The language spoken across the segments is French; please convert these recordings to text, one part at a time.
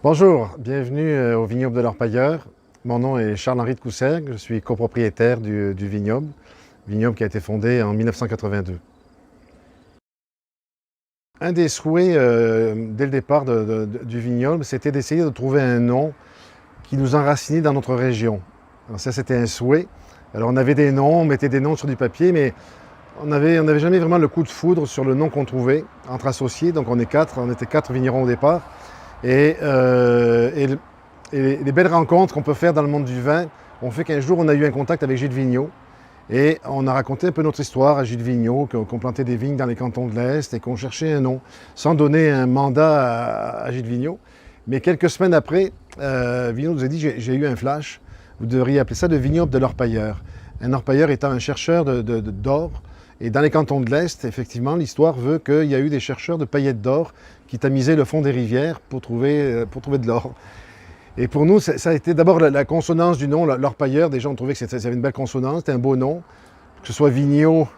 Bonjour, bienvenue au vignoble de l'Orpailleur. Mon nom est Charles-Henri de Coussergues, je suis copropriétaire du vignoble qui a été fondé en 1982. Un des souhaits dès le départ du vignoble, c'était d'essayer de trouver un nom qui nous enracinait dans notre région. Alors ça, c'était un souhait. Alors on avait des noms, on mettait des noms sur du papier, mais on n'avait jamais vraiment le coup de foudre sur le nom qu'on trouvait entre associés. Donc on était 4 vignerons au départ. Et les belles rencontres qu'on peut faire dans le monde du vin ont fait qu'un jour, on a eu un contact avec Gilles Vigneault. Et on a raconté un peu notre histoire à Gilles Vigneault, qu'on plantait des vignes dans les cantons de l'Est et qu'on cherchait un nom, sans donner un mandat à Gilles Vigneault. Mais quelques semaines après, Vigneault nous a dit « J'ai eu un flash, vous devriez appeler ça le vignoble de l'Orpailleur ». Un orpailleur étant un chercheur d'or. Et dans les cantons de l'Est, effectivement, l'histoire veut qu'il y a eu des chercheurs de paillettes d'or qui tamisaient le fond des rivières pour trouver de l'or. Et pour nous, ça a été d'abord la consonance du nom, l'Orpailleur. Déjà, on trouvait que ça avait une belle consonance, c'était un beau nom. Que ce soit Vigneault,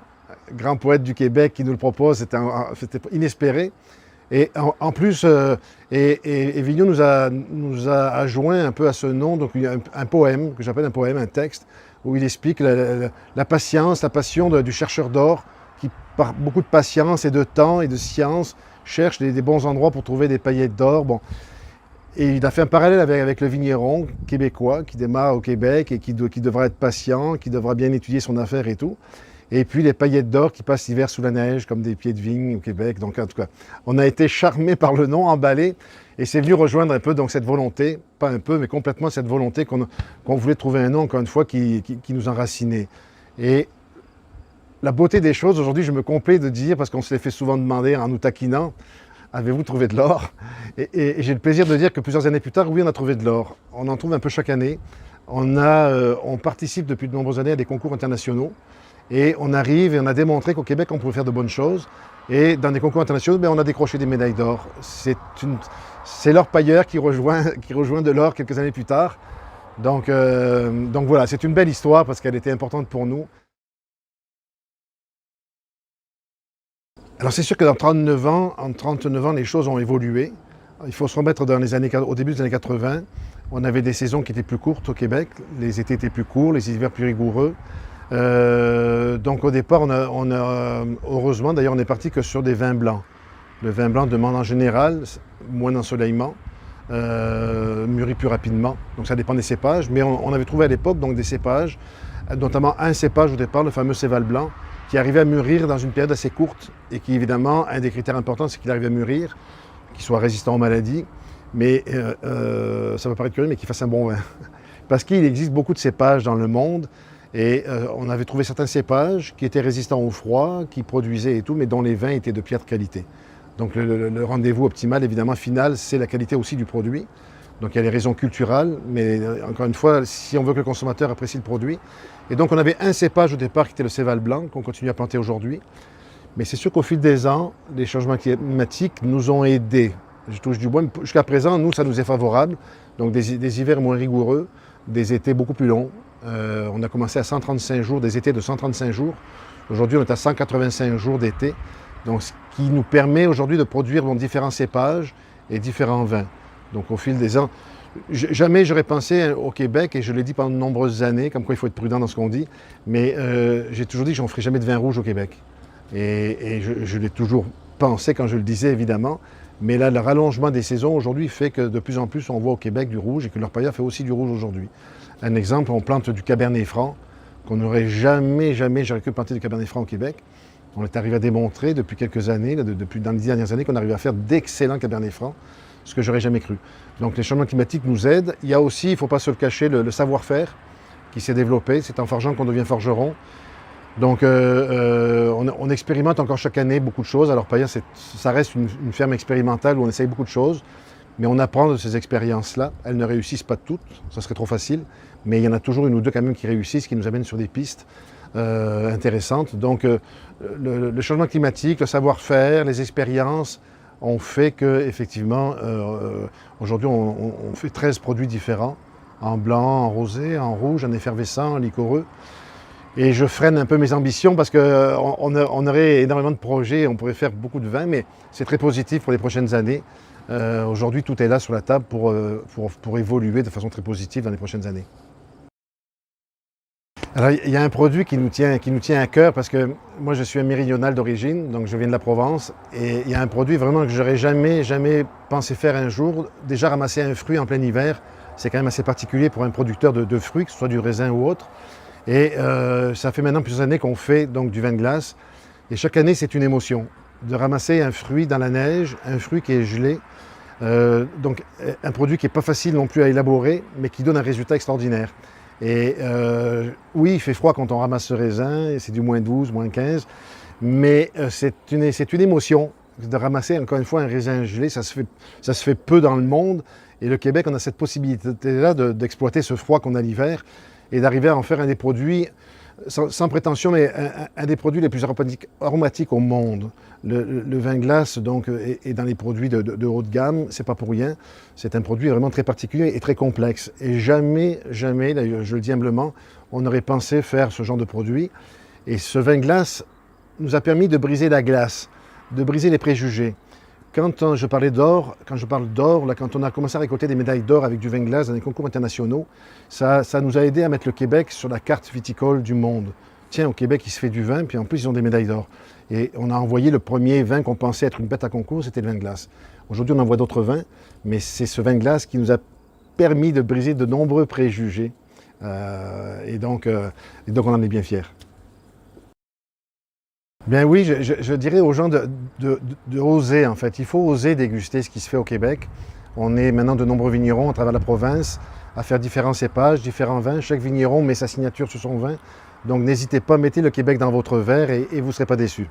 grand poète du Québec, qui nous le propose, c'était inespéré. Et en plus, Vigneault nous a adjoint un peu à ce nom, donc un poème, que j'appelle un poème, un texte, où il explique la patience, la passion du chercheur d'or, qui par beaucoup de patience et de temps et de science cherche des bons endroits pour trouver des paillettes d'or. Bon. Et il a fait un parallèle avec le vigneron québécois qui démarre au Québec et qui devra être patient, qui devra bien étudier son affaire et tout. Et puis les paillettes d'or qui passent l'hiver sous la neige comme des pieds de vigne au Québec. Donc en tout cas, on a été charmé par le nom, emballé, et c'est venu rejoindre un peu donc cette volonté, pas un peu, mais complètement cette volonté qu'on voulait trouver un nom, encore une fois, qui nous enracinait. Et la beauté des choses, aujourd'hui, je me complais de dire, parce qu'on se les fait souvent demander en nous taquinant, avez-vous trouvé de l'or? Et j'ai le plaisir de dire que plusieurs années plus tard, oui, on a trouvé de l'or. On en trouve un peu chaque année. On participe depuis de nombreuses années à des concours internationaux. Et on arrive et on a démontré qu'au Québec, on pouvait faire de bonnes choses. Et dans des concours internationaux, on a décroché des médailles d'or. C'est l'Orpailleur qui rejoint de l'or quelques années plus tard. Donc voilà, c'est une belle histoire parce qu'elle était importante pour nous. Alors c'est sûr que en 39 ans, les choses ont évolué. Il faut se remettre au début des années 80. On avait des saisons qui étaient plus courtes au Québec. Les étés étaient plus courts, les hivers plus rigoureux. Donc au départ, heureusement, d'ailleurs, on n'est parti que sur des vins blancs. Le vin blanc demande en général moins d'ensoleillement, mûrit plus rapidement. Donc ça dépend des cépages. Mais on avait trouvé à l'époque donc des cépages, notamment un cépage au départ, le fameux Céval blanc, qui arrivait à mûrir dans une période assez courte et qui, évidemment, un des critères importants, c'est qu'il arrive à mûrir, qu'il soit résistant aux maladies, mais ça va paraître curieux, mais qu'il fasse un bon vin. Parce qu'il existe beaucoup de cépages dans le monde et on avait trouvé certains cépages qui étaient résistants au froid, qui produisaient et tout, mais dont les vins étaient de piètre qualité. Donc le rendez-vous optimal, évidemment, final, c'est la qualité aussi du produit. Donc il y a les raisons culturelles, mais encore une fois, si on veut que le consommateur apprécie le produit. Et donc on avait un cépage au départ qui était le Céval blanc, qu'on continue à planter aujourd'hui. Mais c'est sûr qu'au fil des ans, les changements climatiques nous ont aidés. Je touche du bois, mais jusqu'à présent, nous, ça nous est favorable. Donc des hivers moins rigoureux, des étés beaucoup plus longs. On a commencé à 135 jours, des étés de 135 jours. Aujourd'hui, on est à 185 jours d'été. Donc ce qui nous permet aujourd'hui de produire différents cépages et différents vins. Donc au fil des ans, jamais j'aurais pensé au Québec, et je l'ai dit pendant de nombreuses années, comme quoi il faut être prudent dans ce qu'on dit, mais j'ai toujours dit que je n'en ferai jamais de vin rouge au Québec. Et je l'ai toujours pensé quand je le disais, évidemment. Mais là, le rallongement des saisons aujourd'hui fait que de plus en plus on voit au Québec du rouge et que l'Orpailleur fait aussi du rouge aujourd'hui. Un exemple, on plante du Cabernet Franc, qu'on n'aurait jamais j'aurais pu planter du Cabernet Franc au Québec. On est arrivé à démontrer depuis quelques années, depuis dans les 10 dernières années, qu'on arrive à faire d'excellents Cabernet Franc, ce que j'aurais jamais cru. Donc les changements climatiques nous aident. Il y a aussi, il ne faut pas se le cacher, le savoir-faire qui s'est développé. C'est en forgeant qu'on devient forgeron. Donc on expérimente encore chaque année beaucoup de choses. Alors Orpailleur, ça reste une ferme expérimentale où on essaye beaucoup de choses, mais on apprend de ces expériences-là. Elles ne réussissent pas toutes, ça serait trop facile, mais il y en a toujours une ou deux quand même qui réussissent, qui nous amènent sur des pistes intéressantes. Donc le changement climatique, le savoir-faire, les expériences ont fait qu'effectivement, aujourd'hui, on fait 13 produits différents, en blanc, en rosé, en rouge, en effervescent, en liquoreux. Et je freine un peu mes ambitions parce qu'on aurait énormément de projets, on pourrait faire beaucoup de vin, mais c'est très positif pour les prochaines années. Aujourd'hui, tout est là sur la table pour évoluer de façon très positive dans les prochaines années. Alors, il y a un produit qui nous tient à cœur parce que moi, je suis un méridional d'origine, donc je viens de la Provence. Et il y a un produit vraiment que j'aurais jamais pensé faire un jour. Déjà, ramasser un fruit en plein hiver, c'est quand même assez particulier pour un producteur de fruits, que ce soit du raisin ou autre. Et ça fait maintenant plusieurs années qu'on fait donc du vin de glace. Et chaque année, c'est une émotion de ramasser un fruit dans la neige, un fruit qui est gelé. Donc un produit qui n'est pas facile non plus à élaborer, mais qui donne un résultat extraordinaire. Et oui, il fait froid quand on ramasse ce raisin, et c'est du moins 12, moins 15, mais c'est une émotion de ramasser encore une fois un raisin gelé. Ça se fait peu dans le monde. Et le Québec, on a cette possibilité-là d'exploiter ce froid qu'on a l'hiver et d'arriver à en faire un des produits, sans prétention, mais un des produits les plus aromatiques au monde. Le vin glace donc, est dans les produits de haut de gamme, c'est pas pour rien. C'est un produit vraiment très particulier et très complexe. Et jamais, là, je le dis humblement, on n'aurait pensé faire ce genre de produit. Et ce vin glace nous a permis de briser la glace, de briser les préjugés. Quand je parle d'or, là, quand on a commencé à récolter des médailles d'or avec du vin glace dans les concours internationaux, ça nous a aidé à mettre le Québec sur la carte viticole du monde. Tiens, au Québec, il se fait du vin, puis en plus, ils ont des médailles d'or. Et on a envoyé le premier vin qu'on pensait être une bête à concours, c'était le vin glace. Aujourd'hui, on envoie d'autres vins, mais c'est ce vin glace qui nous a permis de briser de nombreux préjugés. Et donc, on en est bien fiers. Bien oui, je dirais aux gens de oser en fait. Il faut oser déguster ce qui se fait au Québec. On est maintenant de nombreux vignerons à travers la province à faire différents cépages, différents vins. Chaque vigneron met sa signature sur son vin. Donc n'hésitez pas, mettez le Québec dans votre verre et vous ne serez pas déçus.